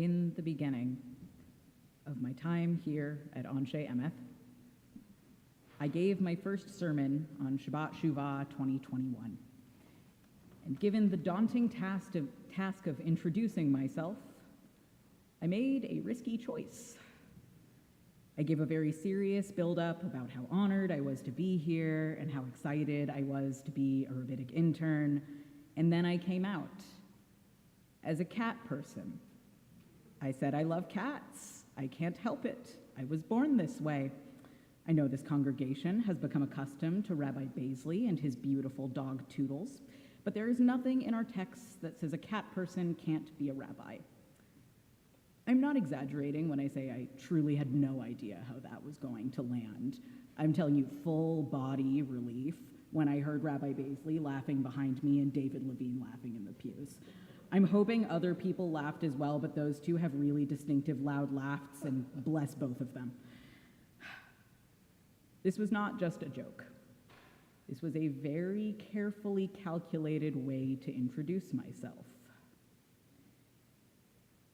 in the beginning of my time here at Anshe Emeth, I gave my first sermon on Shabbat Shuvah 2021. And given the daunting task of introducing myself, I made a risky choice. I gave a very serious build-up about how honored I was to be here and how excited I was to be a rabbinic intern, and then I came out as a cat person. I said I love cats. I can't help it. I was born this way. I know this congregation has become accustomed to Rabbi Baisley and his beautiful dog Toodles, but there is nothing in our texts that says a cat person can't be a rabbi. I'm not exaggerating when I say I truly had no idea how that was going to land. I'm telling you full body relief when I heard Rabbi Baisley laughing behind me and David Levine laughing in the pews. I'm hoping other people laughed as well, but those two have really distinctive loud laughs, and bless both of them. This was not just a joke. This was a very carefully calculated way to introduce myself.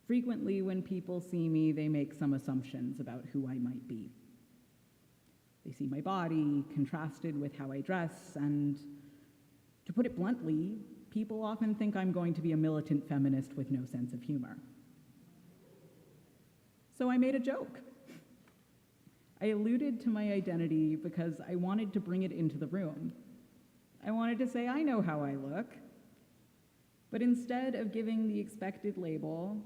Frequently, when people see me, they make some assumptions about who I might be. They see my body contrasted with how I dress, and to put it bluntly, people often think I'm going to be a militant feminist with no sense of humor. So I made a joke. I alluded to my identity because I wanted to bring it into the room. I wanted to say, I know how I look. But instead of giving the expected label,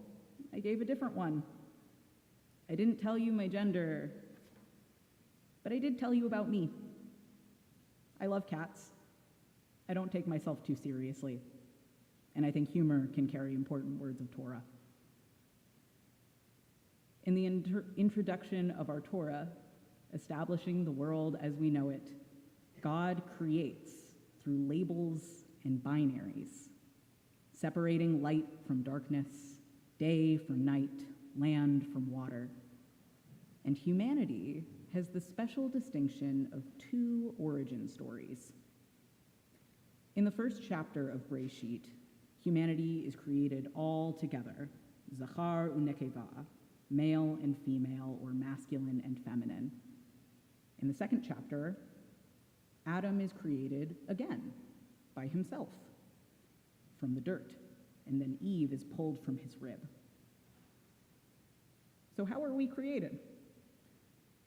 I gave a different one. I didn't tell you my gender, but I did tell you about me. I love cats. I don't take myself too seriously, and I think humor can carry important words of Torah. In the introduction of our Torah, establishing the world as we know it, God creates through labels and binaries, separating light from darkness, day from night, land from water. And humanity has the special distinction of two origin stories. In the first chapter of Breishit, humanity is created all together, zachar unekeva, male and female, or masculine and feminine. In the second chapter, Adam is created again by himself from the dirt, and then Eve is pulled from his rib. So how are we created?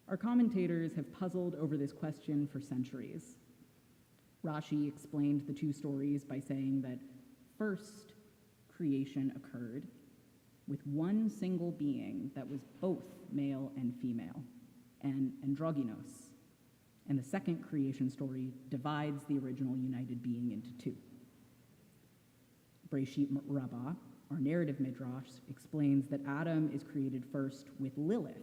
Our commentators have puzzled over this question for centuries. Rashi explained the two stories by saying that first creation occurred with one single being that was both male and female, and androgynous. And the second creation story divides the original united being into two. Breishit Rabbi, our narrative midrash, explains that Adam is created first with Lilith,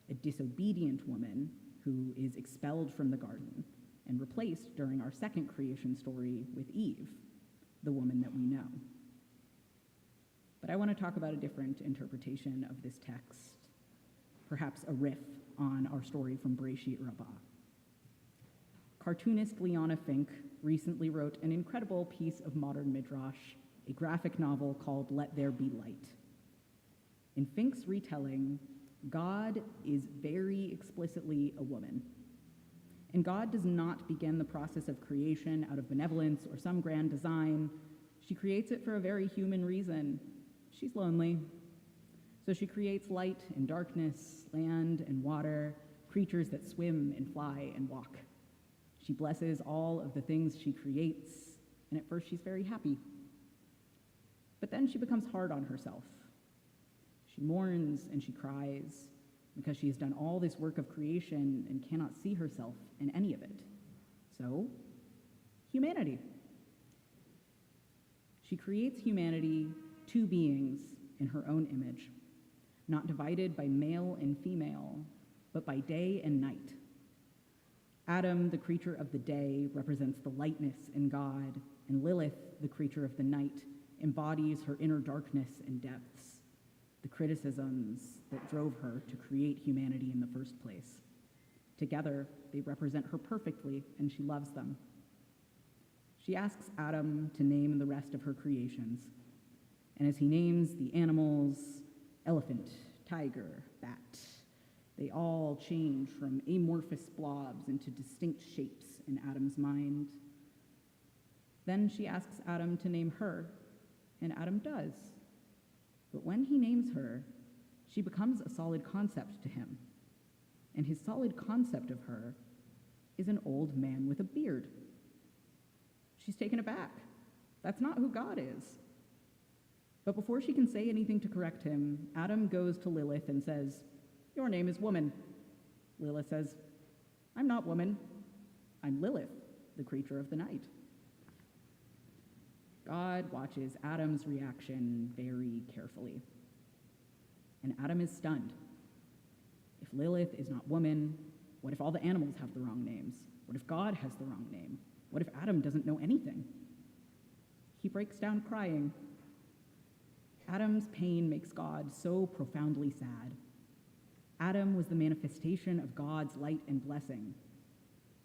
a disobedient woman who is expelled from the garden and replaced during our second creation story with Eve, the woman that we know. But I want to talk about a different interpretation of this text, perhaps a riff on our story from Breishit Rabbi. Cartoonist Liana Fink recently wrote an incredible piece of modern midrash, a graphic novel called Let There Be Light. In Fink's retelling, God is very explicitly a woman. And God does not begin the process of creation out of benevolence or some grand design. She creates it for a very human reason. She's lonely. So she creates light and darkness, land and water, creatures that swim and fly and walk. She blesses all of the things she creates, and at first she's very happy. But then she becomes hard on herself. She mourns and she cries because she has done all this work of creation and cannot see herself in any of it. So, humanity. She creates humanity, two beings in her own image, not divided by male and female, but by day and night. Adam, the creature of the day, represents the lightness in God, and Lilith, the creature of the night, embodies her inner darkness and depths, the criticisms that drove her to create humanity in the first place. Together, they represent her perfectly, and she loves them. She asks Adam to name the rest of her creations, and as he names the animals Elephant, tiger, bat. They all change from amorphous blobs into distinct shapes in Adam's mind. Then she asks Adam to name her, and Adam does. But when he names her, she becomes a solid concept to him. And his solid concept of her is an old man with a beard. She's taken aback. That's not who God is. But before she can say anything to correct him, Adam goes to Lilith and says, "Your name is woman." Lilith says, "I'm not woman. I'm Lilith, the creature of the night." God watches Adam's reaction very carefully. And Adam is stunned. If Lilith is not woman, what if all the animals have the wrong names? What if God has the wrong name? What if Adam doesn't know anything? He breaks down crying. Adam's pain makes God so profoundly sad. Adam was the manifestation of God's light and blessing.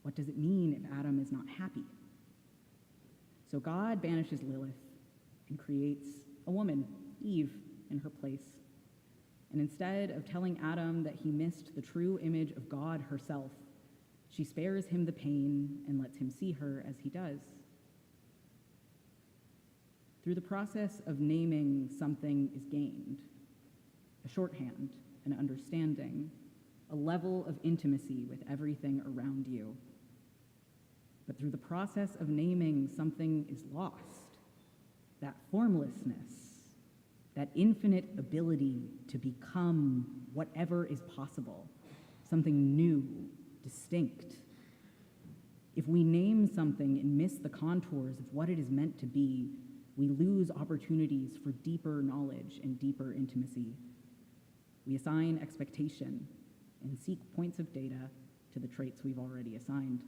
What does it mean if Adam is not happy? So God banishes Lilith and creates a woman, Eve, in her place. And instead of telling Adam that he missed the true image of God herself, she spares him the pain and lets him see her as he does. Through the process of naming, something is gained: a shorthand, an understanding, a level of intimacy with everything around you. But through the process of naming, something is lost: that formlessness, that infinite ability to become whatever is possible, something new, distinct. If we name something and miss the contours of what it is meant to be, we lose opportunities for deeper knowledge and deeper intimacy. We assign expectation and seek points of data to the traits we've already assigned.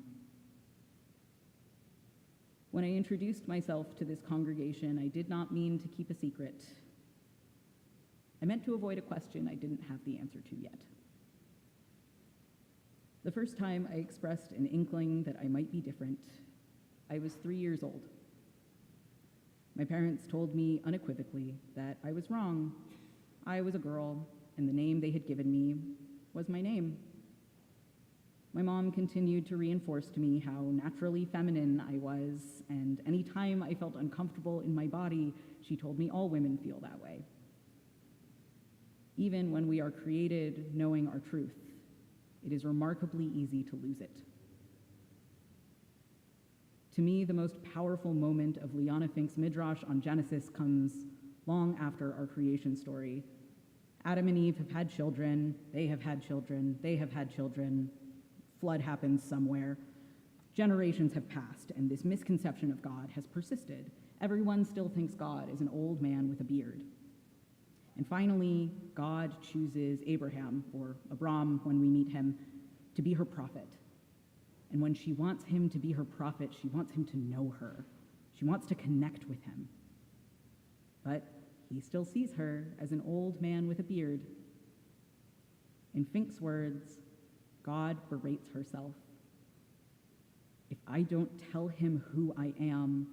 When I introduced myself to this congregation, I did not mean to keep a secret. I meant to avoid a question I didn't have the answer to yet. The first time I expressed an inkling that I might be different, I was 3 years old. My parents told me unequivocally that I was wrong. I was a girl, and the name they had given me was my name. My mom continued to reinforce to me how naturally feminine I was, and any time I felt uncomfortable in my body, she told me all women feel that way. Even when we are created knowing our truth, it is remarkably easy to lose it. To me, the most powerful moment of Liana Fink's midrash on Genesis comes long after our creation story. Adam and Eve have had children, they have had children, they have had children. Flood happens somewhere. Generations have passed, and this misconception of God has persisted. Everyone still thinks God is an old man with a beard. And finally, God chooses Abraham, or Abram when we meet him, to be her prophet. And when she wants him to be her prophet, she wants him to know her. She wants to connect with him. But he still sees her as an old man with a beard. In Fink's words, God berates herself. If I don't tell him who I am,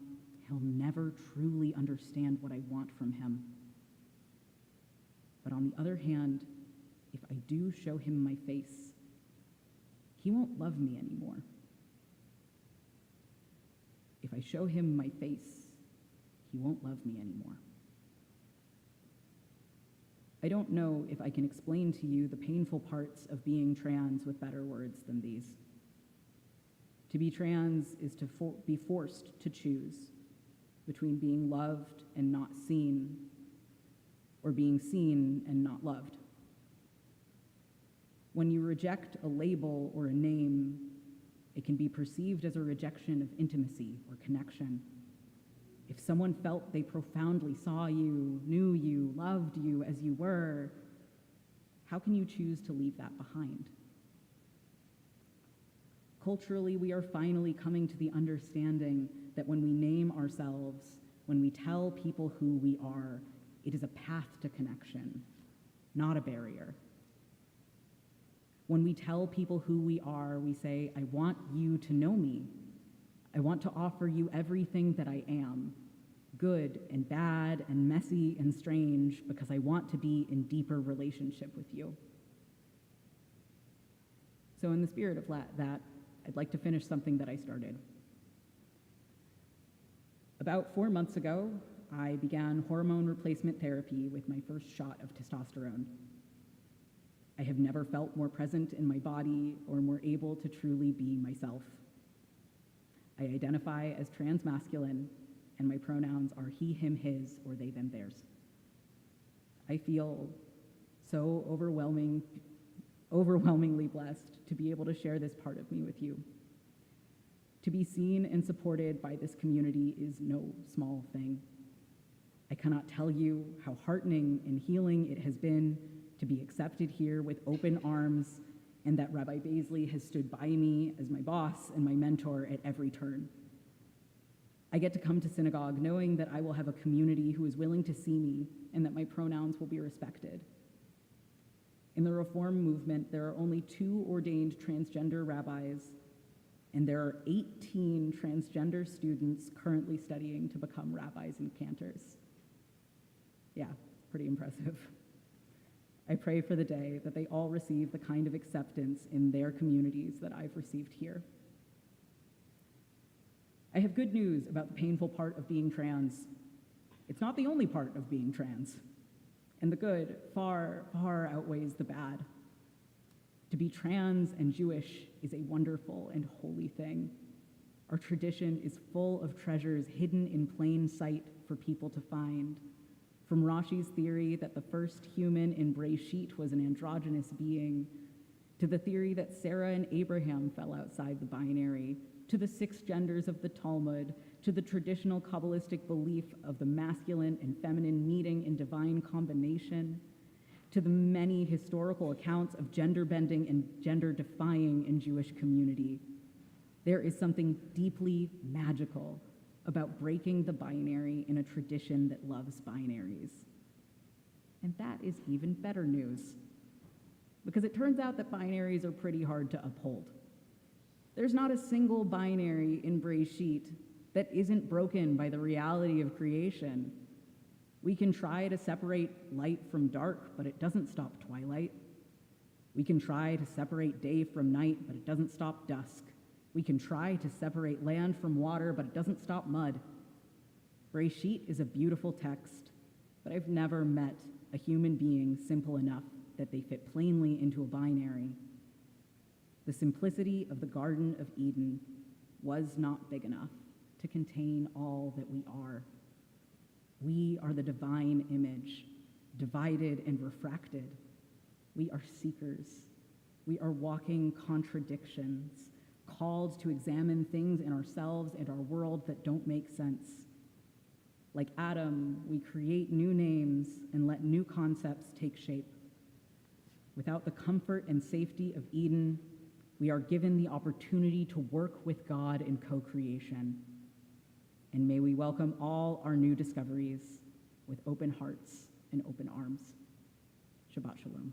he'll never truly understand what I want from him. But on the other hand, if I do show him my face, he won't love me anymore. If I show him my face, he won't love me anymore. I don't know if I can explain to you the painful parts of being trans with better words than these. To be trans is to be forced to choose between being loved and not seen, or being seen and not loved. When you reject a label or a name, it can be perceived as a rejection of intimacy or connection. If someone felt they profoundly saw you, knew you, loved you as you were, how can you choose to leave that behind? Culturally, we are finally coming to the understanding that when we name ourselves, when we tell people who we are, it is a path to connection, not a barrier. When we tell people who we are, we say, I want you to know me. I want to offer you everything that I am. good and bad and messy and strange, because I want to be in deeper relationship with you. So in the spirit of that, I'd like to finish something that I started. About 4 months ago, I began hormone replacement therapy with my first shot of testosterone. I have never felt more present in my body or more able to truly be myself. I identify as transmasculine, and my pronouns are he, him, his, or they, them, theirs. I feel so overwhelmingly blessed to be able to share this part of me with you. To be seen and supported by this community is no small thing. I cannot tell you how heartening and healing it has been to be accepted here with open arms, and that Rabbi Baisley has stood by me as my boss and my mentor at every turn. I get to come to synagogue knowing that I will have a community who is willing to see me and that my pronouns will be respected. In the Reform movement, there are only 2 ordained transgender rabbis, and there are 18 transgender students currently studying to become rabbis and cantors. Yeah, pretty impressive. I pray for the day that they all receive the kind of acceptance in their communities that I've received here. I have good news about the painful part of being trans. It's not the only part of being trans, and the good far, far outweighs the bad. To be trans and Jewish is a wonderful and holy thing. Our tradition is full of treasures hidden in plain sight for people to find. From Rashi's theory that the first human in Breishit was an androgynous being, to the theory that Sarah and Abraham fell outside the binary, to the 6 genders of the Talmud, to the traditional Kabbalistic belief of the masculine and feminine meeting in divine combination, to the many historical accounts of gender bending and gender defying in Jewish community. There is something deeply magical about breaking the binary in a tradition that loves binaries. And that is even better news, because it turns out that binaries are pretty hard to uphold. There's not a single binary in Breishit that isn't broken by the reality of creation. We can try to separate light from dark, but it doesn't stop twilight. We can try to separate day from night, but it doesn't stop dusk. We can try to separate land from water, but it doesn't stop mud. Breishit is a beautiful text, but I've never met a human being simple enough that they fit plainly into a binary. The simplicity of the Garden of Eden was not big enough to contain all that we are. We are the divine image, divided and refracted. We are seekers. We are walking contradictions, called to examine things in ourselves and our world that don't make sense. Like Adam, we create new names and let new concepts take shape. Without the comfort and safety of Eden, we are given the opportunity to work with God in co-creation. And may we welcome all our new discoveries with open hearts and open arms. Shabbat Shalom.